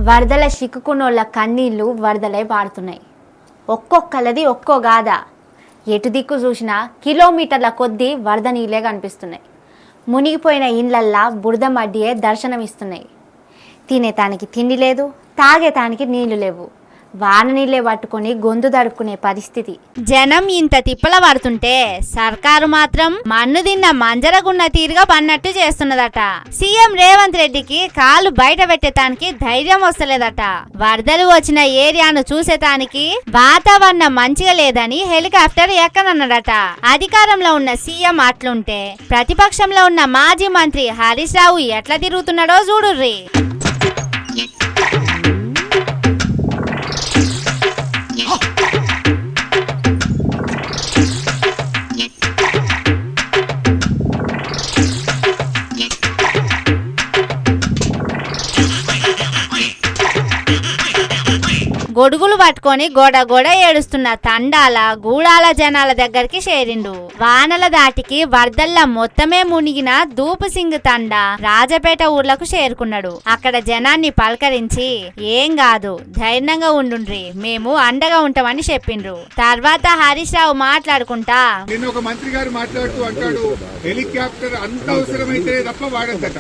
వరదల చిక్కుకున్నోళ్ళ కన్నీళ్లు వరదలై పారుతున్నాయి. ఒక్కొక్కలది ఒక్కో గాథ. ఎటు దిక్కు చూసినా కిలోమీటర్ల కొద్దీ వరద నీళ్ళే కనిపిస్తున్నాయి. మునిగిపోయిన ఇండ్లల్లా బురద మడ్డియే దర్శనమిస్తున్నాయి. తినేటానికి తిండి లేదు, తాగేటానికి నీళ్లు లేవు. వాన నీళ్ళే పట్టుకొని గొంతు దడుక్కునే పరిస్థితి. జనం ఇంత తిప్పల పడుతుంటే సర్కారు మాత్రం మన్ను తిన్న మంజరగున్న తీరుగా పన్నట్టు చేస్తున్నదట. సీఎం రేవంత్ రెడ్డికి కాలు బయట పెట్టేటానికి ధైర్యం వస్తలేదట. వరదలు వచ్చిన ఏరియాను చూసేటానికి వాతావరణం మంచిగా లేదని హెలికాప్టర్ ఎక్కనన్నాడట. అధికారంలో ఉన్న సీఎం అట్లుంటే ప్రతిపక్షంలో ఉన్న మాజీ మంత్రి హరీష్ రావు ఎట్లా తిరుగుతున్నాడో చూడుర్రి. గొడుగులు పట్టుకొని గోడ గోడ ఏడుస్తున్న తండాల గూడాల జనాల దగ్గరికి చేరిండు. వానల దాటికి వరదల్లా మొత్తమే మునిగిన దూపు సింగ్ తండా రాజపేట ఊర్లకు చేరుకున్నాడు. అక్కడ జనాన్ని పలకరించి ఏం కాదు, ధైర్యంగా ఉండుండ్రి, మేము అండగా ఉంటామని చెప్పిండ్రు. తర్వాత హరీష్ రావు మాట్లాడుకుంటా నిన్న ఒక మంత్రి గారు మాట్లాడుతూ అంటాడు, హెలికాప్టర్ అంత అవసరమైతే తప్ప వాడద్దట,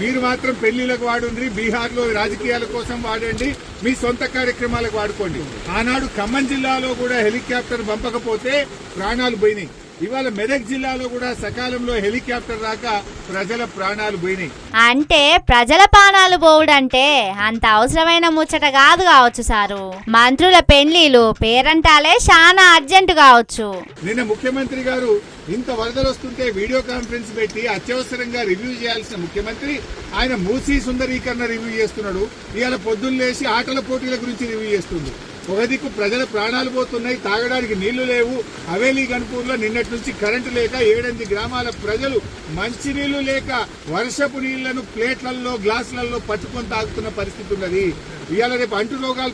మీరు మాత్రం పెళ్లిలకు వాడుండ్రి, బీహార్ లో రాజకీయాల కోసం వాడండి, మీ సొంత కార్యక్రమాలకు వాడుకోండి. ఆనాడు ఖమ్మం జిల్లాలో కూడా హెలికాప్టర్ పంపకపోతే ప్రాణాలు పోయినాయి. ఇవాళ మెదక్ జిల్లాలో కూడా సకాలంలో హెలికాప్టర్ రాక ప్రజల ప్రాణాలు పోయినాయి. అంటే ప్రజల ప్రాణాలు పోవుడంటే అంత అవసరమైన ముచ్చట కాదు కావచ్చు సారు. మంత్రుల పెళ్లిలు పేరంటాలే చాలా అర్జెంటు కావచ్చు. నిన్న ముఖ్యమంత్రి గారు ఇంత వరదలు వస్తుంటే వీడియో కాన్ఫరెన్స్ పెట్టి అత్యవసరంగా రివ్యూ చేయాల్సిన ముఖ్యమంత్రి ఆయన మూసీ సుందరీకరణ రివ్యూ చేస్తున్నాడు. ఇవాళ పొద్దున్న లేచి ఆటల పోటీల గురించి రివ్యూ చేస్తుంది. ఒక దిక్కు ప్రజల ప్రాణాలు పోతున్నాయి, తాగడానికి నీళ్లు లేవు. హవేలీ గన్పూర్లో నిన్నటి నుంచి కరెంటు లేక 7-8 గ్రామాల ప్రజలు మంచినీళ్లు లేక వర్షపు నీళ్లను ప్లేట్లలో గ్లాసులలో పట్టుకొని తాగుతున్న పరిస్థితి ఉన్నది. ఇవాళ రేపు అంటు రోగాలు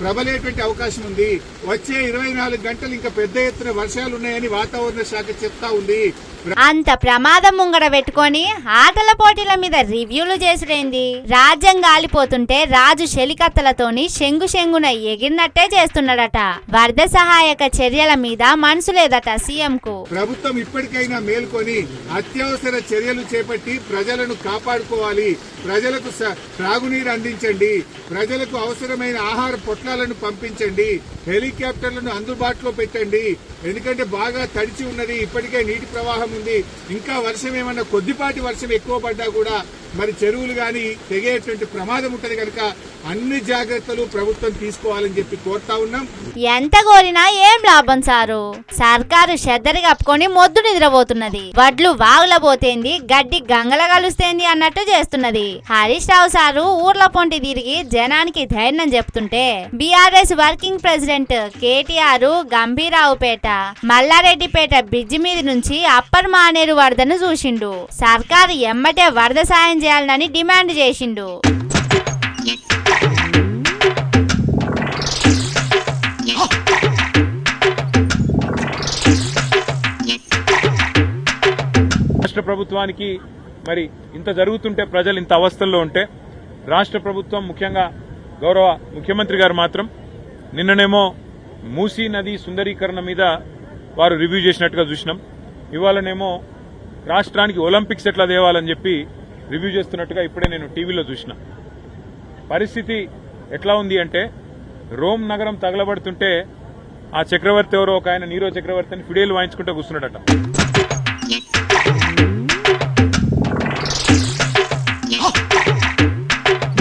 ప్రబలేటువంటి అవకాశం ఉంది. వచ్చే 24 గంటలు ఇంకా పెద్ద ఎత్తున వర్షాలున్నాయని వాతావరణ శాఖ చెప్తా ఉంది. అంత ప్రమాదం ముంగడ పెట్టుకొని ఆటల పోటీల మీద రివ్యూలు చేసుడేంది? రాజ్యం గాలిపోతుంటే రాజు శలికత్తలతోని శంగున ఎగిరినట్టే చేస్తున్నాడట. వరద సహాయక చర్యల మీద మనసు లేదట సీఎం కు. ప్రభుత్వం ఇప్పటికైనా మేల్కొని అత్యవసర చర్యలు చేపట్టి ప్రజలను కాపాడుకోవాలి. ప్రజలకు త్రాగునీరు అందించండి, ప్రజలకు అవసరమైన ఆహార పొట్లాలను పంపించండి, హెలికాప్టర్లను అందుబాటులో పెట్టండి. ఎందుకంటే బాగా తడిచి ఉన్నది, ఇప్పటికే నీటి ప్రవాహం ఉంది. ఇంకా వర్షం ఏమన్నా కొద్దిపాటి వర్షం ఎక్కువ పడ్డా కూడా మరి చెరువులు గాని తెగేటువంటి ప్రమాదం ఉంటది కనుక అన్ని జాగ్రత్తలు ప్రభుత్వం తీసుకోవాలని చెప్పి కోరుతా ఉన్నాం. ఎంత కోరినా ఏం లాభం సారు. సర్కారు చెద్దరి కప్పుకొని మొద్దు నిద్రపోతున్నది. వడ్లు వాగుల పోతేంది, గడ్డి గంగల కలుస్తేంది అన్నట్టు చేస్తున్నది. హరీష్ రావు సారు ఊర్ల పొంటి తిరిగి జనానికి ధైర్యం చెప్తుంటే BRS working president KTR Gambhiraopet Mallareddypet bridge మీద నుంచి అప్పర్ మానేరు వరదను చూసిండు. సర్కారు ఎమ్మటే వరద సాయం చేయాలని డిమాండ్ చేసిండు. రాష్ట్ర ప్రభుత్వానికి మరి ఇంత జరుగుతుంటే, ప్రజలు ఇంత అవస్థల్లో ఉంటే, రాష్ట్ర ప్రభుత్వం ముఖ్యంగా గౌరవ ముఖ్యమంత్రి గారు మాత్రం నిన్ననేమో మూసీ నది సుందరీకరణ మీద వారు రివ్యూ చేసినట్టుగా చూసినాం. ఇవాళనేమో రాష్ట్రానికి ఒలింపిక్స్ ఎట్లా తేవాలని చెప్పి రివ్యూ చేస్తున్నట్టుగా ఇప్పుడే నేను టీవీలో చూసిన. పరిస్థితి ఎట్లా ఉంది అంటే, రోమ్ నగరం తగలబడుతుంటే ఆ చక్రవర్తి ఎవరో ఒక ఆయన నీరో చక్రవర్తి అని ఫిడేలు వాయించుకుంటూ కూర్చున్నాడట.